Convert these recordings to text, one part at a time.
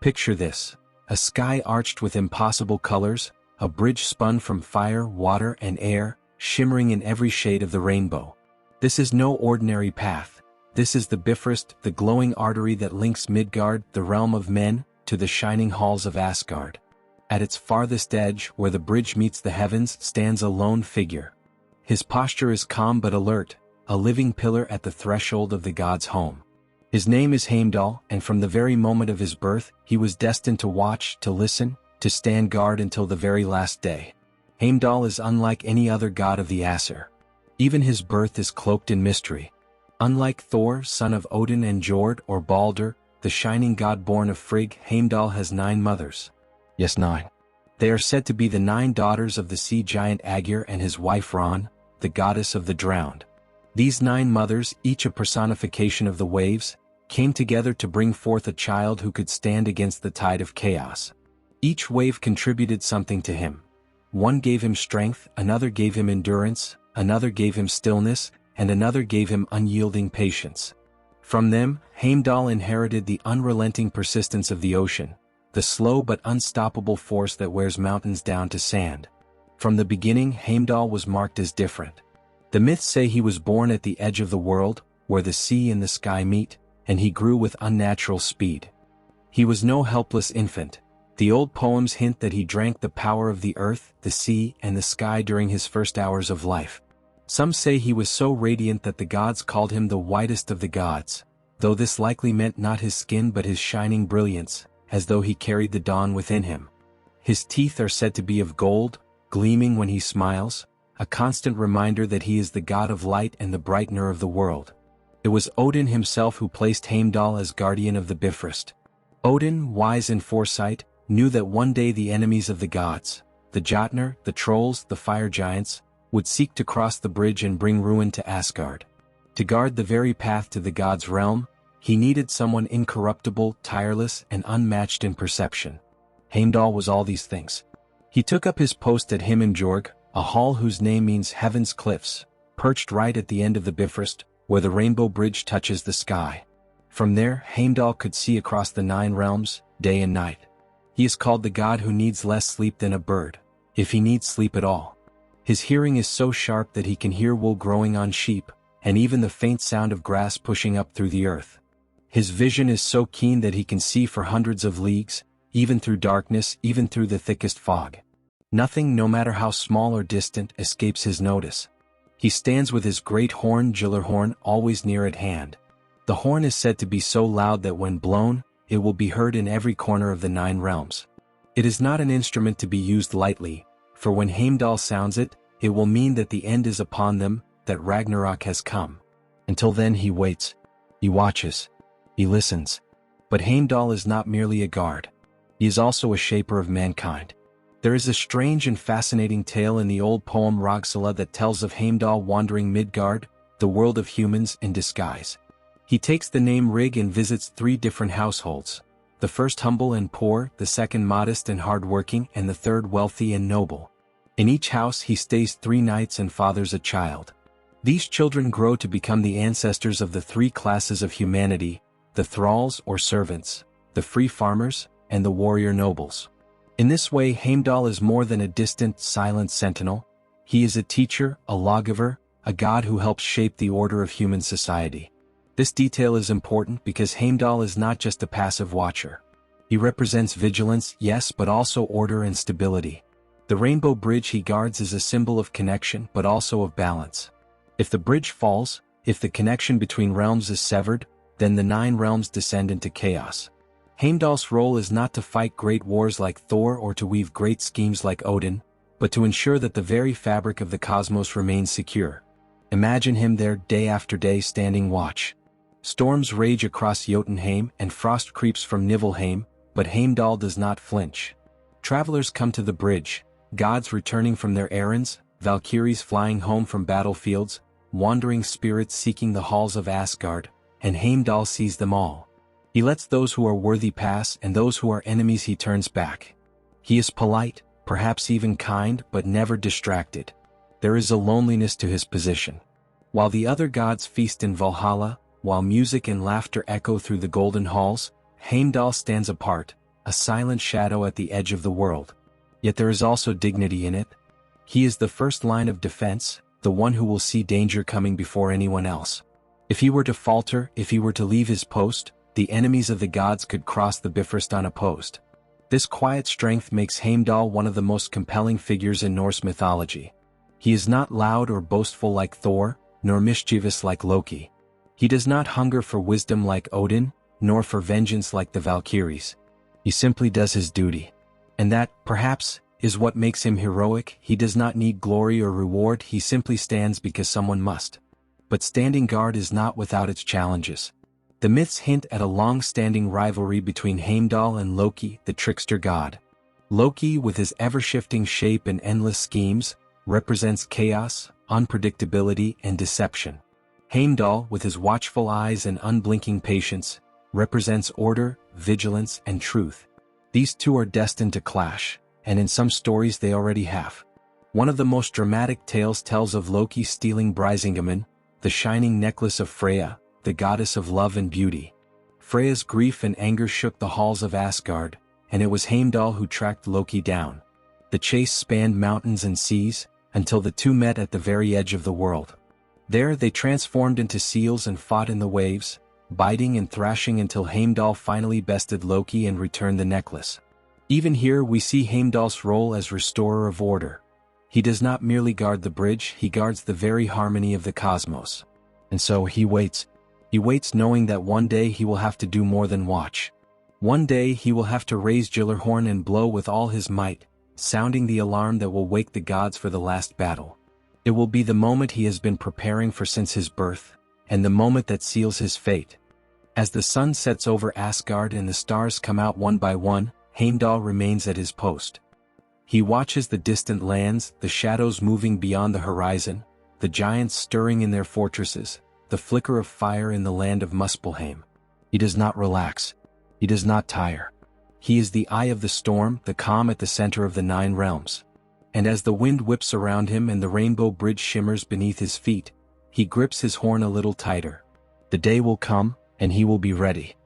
Picture this: a sky arched with impossible colors, a bridge spun from fire, water, and air, shimmering in every shade of the rainbow. This is no ordinary path. This is the Bifrost, the glowing artery that links Midgard, the realm of men, to the shining halls of Asgard. At its farthest edge, where the bridge meets the heavens, stands a lone figure. His posture is calm but alert, a living pillar at the threshold of the god's home. His name is Heimdall, and from the very moment of his birth, he was destined to watch, to listen, to stand guard until the very last day. Heimdall is unlike any other god of the Aesir. Even his birth is cloaked in mystery. Unlike Thor, son of Odin, and Jord or Balder, the shining god born of Frigg, Heimdall has 9 mothers. Yes, 9. They are said to be the 9 daughters of the sea giant Aegir and his wife Ran, the goddess of the drowned. These 9 mothers, each a personification of the waves, came together to bring forth a child who could stand against the tide of chaos. Each wave contributed something to him. One gave him strength, another gave him endurance, another gave him stillness, and another gave him unyielding patience. From them, Heimdall inherited the unrelenting persistence of the ocean, the slow but unstoppable force that wears mountains down to sand. From the beginning, Heimdall was marked as different. The myths say he was born at the edge of the world, where the sea and the sky meet, and he grew with unnatural speed. He was no helpless infant. The old poems hint that he drank the power of the earth, the sea, and the sky during his first hours of life. Some say he was so radiant that the gods called him the whitest of the gods, though this likely meant not his skin but his shining brilliance, as though he carried the dawn within him. His teeth are said to be of gold, gleaming when he smiles, a constant reminder that he is the god of light and the brightener of the world. It was Odin himself who placed Heimdall as guardian of the Bifrost. Odin, wise in foresight, knew that one day the enemies of the gods, the Jotnar, the trolls, the fire giants, would seek to cross the bridge and bring ruin to Asgard. To guard the very path to the gods' realm, he needed someone incorruptible, tireless, and unmatched in perception. Heimdall was all these things. He took up his post at Himinjorg, a hall whose name means heaven's cliffs, perched right at the end of the Bifrost, where the rainbow bridge touches the sky. From there, Heimdall could see across the 9 realms, day and night. He is called the god who needs less sleep than a bird, if he needs sleep at all. His hearing is so sharp that he can hear wool growing on sheep, and even the faint sound of grass pushing up through the earth. His vision is so keen that he can see for hundreds of leagues, even through darkness, even through the thickest fog. Nothing, no matter how small or distant, escapes his notice. He stands with his great horn Gjallarhorn always near at hand. The horn is said to be so loud that when blown, it will be heard in every corner of the 9 realms. It is not an instrument to be used lightly, for when Heimdall sounds it, it will mean that the end is upon them, that Ragnarök has come. Until then he waits. He watches. He listens. But Heimdall is not merely a guard. He is also a shaper of mankind. There is a strange and fascinating tale in the old poem Rogsala that tells of Heimdall wandering Midgard, the world of humans, in disguise. He takes the name Rig and visits 3 different households. The first humble and poor, the second modest and hard-working, and the third wealthy and noble. In each house he stays 3 nights and fathers a child. These children grow to become the ancestors of the 3 classes of humanity, the thralls or servants, the free farmers, and the warrior nobles. In this way, Heimdall is more than a distant, silent sentinel. He is a teacher, a lawgiver, a god who helps shape the order of human society. This detail is important because Heimdall is not just a passive watcher. He represents vigilance, yes, but also order and stability. The rainbow bridge he guards is a symbol of connection but also of balance. If the bridge falls, if the connection between realms is severed, then the 9 realms descend into chaos. Heimdall's role is not to fight great wars like Thor or to weave great schemes like Odin, but to ensure that the very fabric of the cosmos remains secure. Imagine him there day after day standing watch. Storms rage across Jotunheim and frost creeps from Niflheim, but Heimdall does not flinch. Travelers come to the bridge, gods returning from their errands, Valkyries flying home from battlefields, wandering spirits seeking the halls of Asgard, and Heimdall sees them all. He lets those who are worthy pass, and those who are enemies he turns back. He is polite, perhaps even kind, but never distracted. There is a loneliness to his position. While the other gods feast in Valhalla, while music and laughter echo through the golden halls, Heimdall stands apart, a silent shadow at the edge of the world. Yet there is also dignity in it. He is the first line of defense, the one who will see danger coming before anyone else. If he were to falter, if he were to leave his post, the enemies of the gods could cross the Bifrost unopposed. This quiet strength makes Heimdall one of the most compelling figures in Norse mythology. He is not loud or boastful like Thor, nor mischievous like Loki. He does not hunger for wisdom like Odin, nor for vengeance like the Valkyries. He simply does his duty. And that, perhaps, is what makes him heroic. He does not need glory or reward, he simply stands because someone must. But standing guard is not without its challenges. The myths hint at a long-standing rivalry between Heimdall and Loki, the trickster god. Loki, with his ever-shifting shape and endless schemes, represents chaos, unpredictability, and deception. Heimdall, with his watchful eyes and unblinking patience, represents order, vigilance, and truth. These two are destined to clash, and in some stories they already have. One of the most dramatic tales tells of Loki stealing Brisingamen, the shining necklace of Freya, the goddess of love and beauty. Freya's grief and anger shook the halls of Asgard, and it was Heimdall who tracked Loki down. The chase spanned mountains and seas, until the two met at the very edge of the world. There they transformed into seals and fought in the waves, biting and thrashing until Heimdall finally bested Loki and returned the necklace. Even here we see Heimdall's role as restorer of order. He does not merely guard the bridge, he guards the very harmony of the cosmos. And so he waits. He waits knowing that one day he will have to do more than watch. One day he will have to raise Gjallarhorn and blow with all his might, sounding the alarm that will wake the gods for the last battle. It will be the moment he has been preparing for since his birth, and the moment that seals his fate. As the sun sets over Asgard and the stars come out one by one, Heimdall remains at his post. He watches the distant lands, the shadows moving beyond the horizon, the giants stirring in their fortresses, the flicker of fire in the land of Muspelheim. He does not relax. He does not tire. He is the eye of the storm, the calm at the center of the 9 realms. And as the wind whips around him and the rainbow bridge shimmers beneath his feet, he grips his horn a little tighter. The day will come, and he will be ready.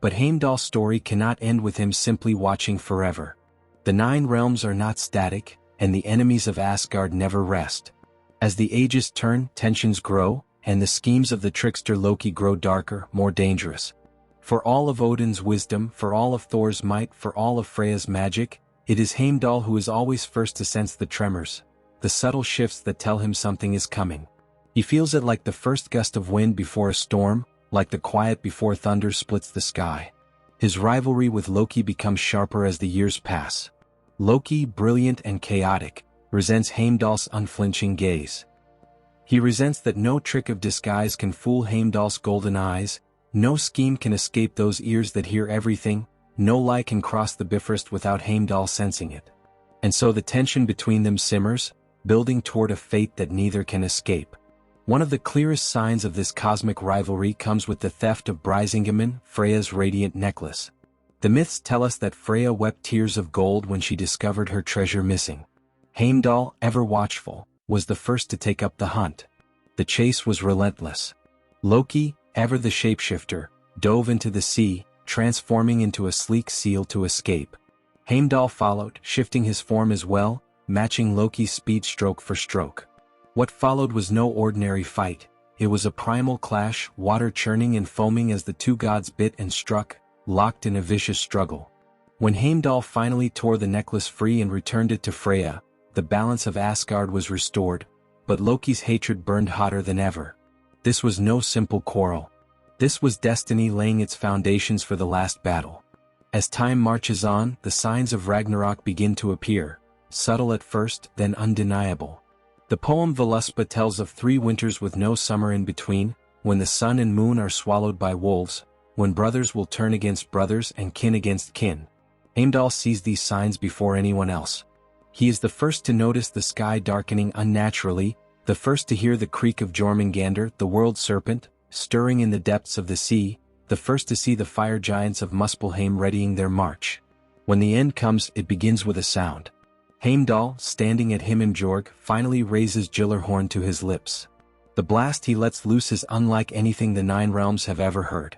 But Heimdall's story cannot end with him simply watching forever. The 9 realms are not static, and the enemies of Asgard never rest. As the ages turn, tensions grow, and the schemes of the trickster Loki grow darker, more dangerous. For all of Odin's wisdom, for all of Thor's might, for all of Freya's magic, it is Heimdall who is always first to sense the tremors, the subtle shifts that tell him something is coming. He feels it like the first gust of wind before a storm, like the quiet before thunder splits the sky. His rivalry with Loki becomes sharper as the years pass. Loki, brilliant and chaotic, resents Heimdall's unflinching gaze. He resents that no trick of disguise can fool Heimdall's golden eyes, no scheme can escape those ears that hear everything, no lie can cross the Bifrost without Heimdall sensing it. And so the tension between them simmers, building toward a fate that neither can escape. One of the clearest signs of this cosmic rivalry comes with the theft of Brisingamen, Freya's radiant necklace. The myths tell us that Freya wept tears of gold when she discovered her treasure missing. Heimdall, ever watchful, was the first to take up the hunt. The chase was relentless. Loki, ever the shapeshifter, dove into the sea, transforming into a sleek seal to escape. Heimdall followed, shifting his form as well, matching Loki's speed stroke for stroke. What followed was no ordinary fight. It was a primal clash, water churning and foaming as the two gods bit and struck, locked in a vicious struggle. When Heimdall finally tore the necklace free and returned it to Freya, the balance of Asgard was restored, but Loki's hatred burned hotter than ever. This was no simple quarrel. This was destiny laying its foundations for the last battle. As time marches on, the signs of Ragnarök begin to appear, subtle at first, then undeniable. The poem Völuspá tells of 3 winters with no summer in between, when the sun and moon are swallowed by wolves, when brothers will turn against brothers and kin against kin. Heimdall sees these signs before anyone else. He is the first to notice the sky darkening unnaturally, the first to hear the creak of Jormungandr, the world serpent, stirring in the depths of the sea, the first to see the fire giants of Muspelheim readying their march. When the end comes, it begins with a sound. Heimdall, standing at Himinjorg, finally raises Gjallarhorn to his lips. The blast he lets loose is unlike anything the 9 realms have ever heard.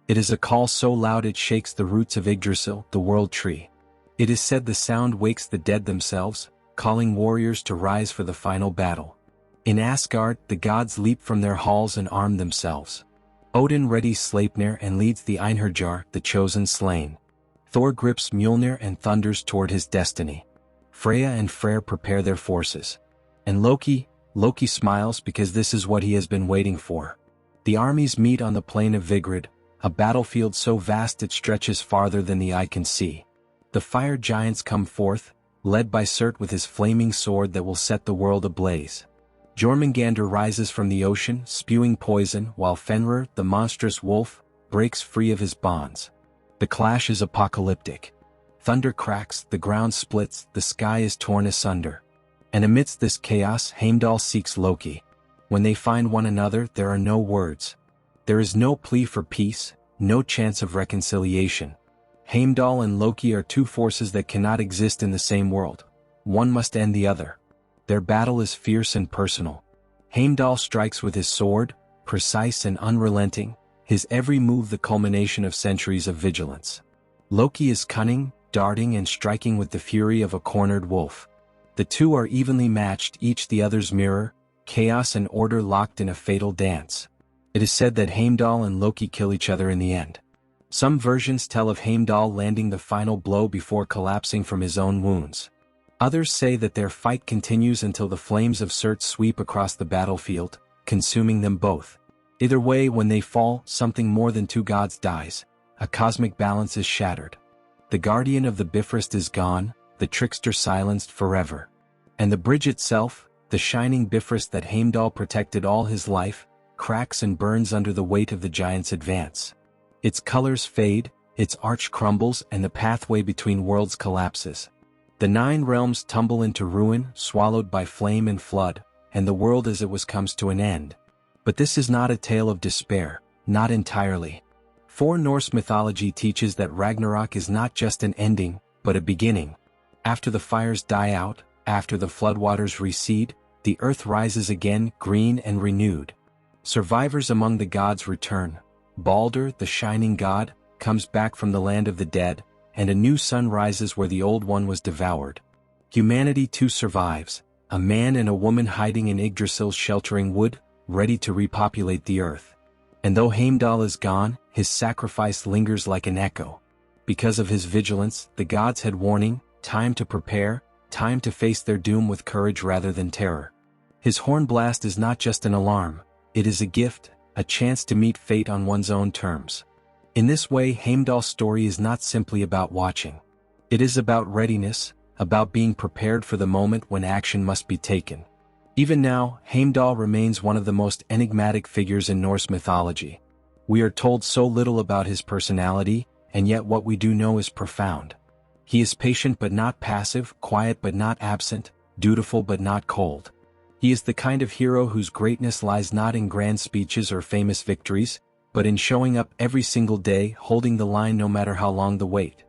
It is a call so loud it shakes the roots of Yggdrasil, the world tree. It is said the sound wakes the dead themselves, calling warriors to rise for the final battle. In Asgard, the gods leap from their halls and arm themselves. Odin readies Sleipnir and leads the Einherjar, the chosen slain. Thor grips Mjolnir and thunders toward his destiny. Freya and Freyr prepare their forces. And Loki smiles because this is what he has been waiting for. The armies meet on the plain of Vigrid, a battlefield so vast it stretches farther than the eye can see. The fire giants come forth, led by Surt with his flaming sword that will set the world ablaze. Jormungandr rises from the ocean, spewing poison, while Fenrir, the monstrous wolf, breaks free of his bonds. The clash is apocalyptic. Thunder cracks, the ground splits, the sky is torn asunder. And amidst this chaos, Heimdall seeks Loki. When they find one another, there are no words. There is no plea for peace, no chance of reconciliation. Heimdall and Loki are two forces that cannot exist in the same world. One must end the other. Their battle is fierce and personal. Heimdall strikes with his sword, precise and unrelenting, his every move the culmination of centuries of vigilance. Loki is cunning, darting and striking with the fury of a cornered wolf. The two are evenly matched, each the other's mirror, chaos and order locked in a fatal dance. It is said that Heimdall and Loki kill each other in the end. Some versions tell of Heimdall landing the final blow before collapsing from his own wounds. Others say that their fight continues until the flames of Surt sweep across the battlefield, consuming them both. Either way, when they fall, something more than two gods dies. A cosmic balance is shattered. The guardian of the Bifrost is gone, the trickster silenced forever. And the bridge itself, the shining Bifrost that Heimdall protected all his life, cracks and burns under the weight of the giant's advance. Its colors fade, its arch crumbles, and the pathway between worlds collapses. The 9 realms tumble into ruin, swallowed by flame and flood, and the world as it was comes to an end. But this is not a tale of despair, not entirely. For Norse mythology teaches that Ragnarök is not just an ending, but a beginning. After the fires die out, after the floodwaters recede, the earth rises again, green and renewed. Survivors among the gods return. Balder, the shining god, comes back from the land of the dead, and a new sun rises where the old one was devoured. Humanity too survives, a man and a woman hiding in Yggdrasil's sheltering wood, ready to repopulate the earth. And though Heimdall is gone, his sacrifice lingers like an echo. Because of his vigilance, the gods had warning, time to prepare, time to face their doom with courage rather than terror. His horn blast is not just an alarm, it is a gift, a chance to meet fate on one's own terms. In this way, Heimdall's story is not simply about watching. It is about readiness, about being prepared for the moment when action must be taken. Even now, Heimdall remains one of the most enigmatic figures in Norse mythology. We are told so little about his personality, and yet what we do know is profound. He is patient but not passive, quiet but not absent, dutiful but not cold. He is the kind of hero whose greatness lies not in grand speeches or famous victories, but in showing up every single day, holding the line no matter how long the wait.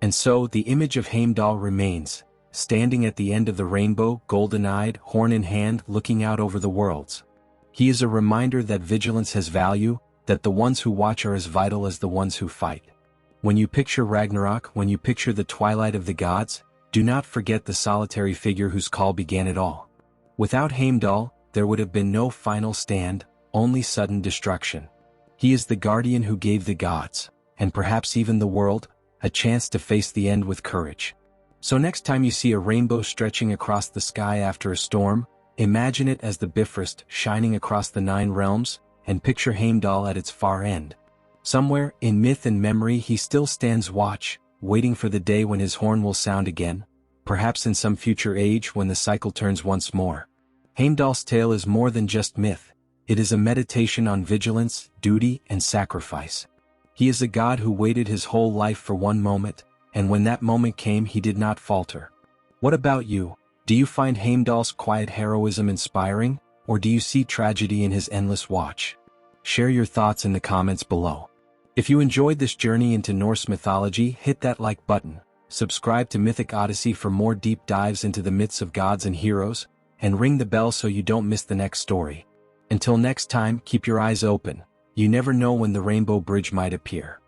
And so, the image of Heimdall remains, standing at the end of the rainbow, golden-eyed, horn in hand, looking out over the worlds. He is a reminder that vigilance has value, that the ones who watch are as vital as the ones who fight. When you picture Ragnarök, when you picture the twilight of the gods, do not forget the solitary figure whose call began it all. Without Heimdall, there would have been no final stand, only sudden destruction. He is the guardian who gave the gods, and perhaps even the world, a chance to face the end with courage. So next time you see a rainbow stretching across the sky after a storm, imagine it as the Bifrost shining across the 9 realms, and picture Heimdall at its far end. Somewhere, in myth and memory, he still stands watch, waiting for the day when his horn will sound again, perhaps in some future age when the cycle turns once more. Heimdall's tale is more than just myth. It is a meditation on vigilance, duty, and sacrifice. He is a god who waited his whole life for one moment, and when that moment came he did not falter. What about you? Do you find Heimdall's quiet heroism inspiring, or do you see tragedy in his endless watch? Share your thoughts in the comments below. If you enjoyed this journey into Norse mythology, hit that like button, subscribe to Mythic Odyssey for more deep dives into the myths of gods and heroes, and ring the bell so you don't miss the next story. Until next time, keep your eyes open, You never know when the rainbow bridge might appear.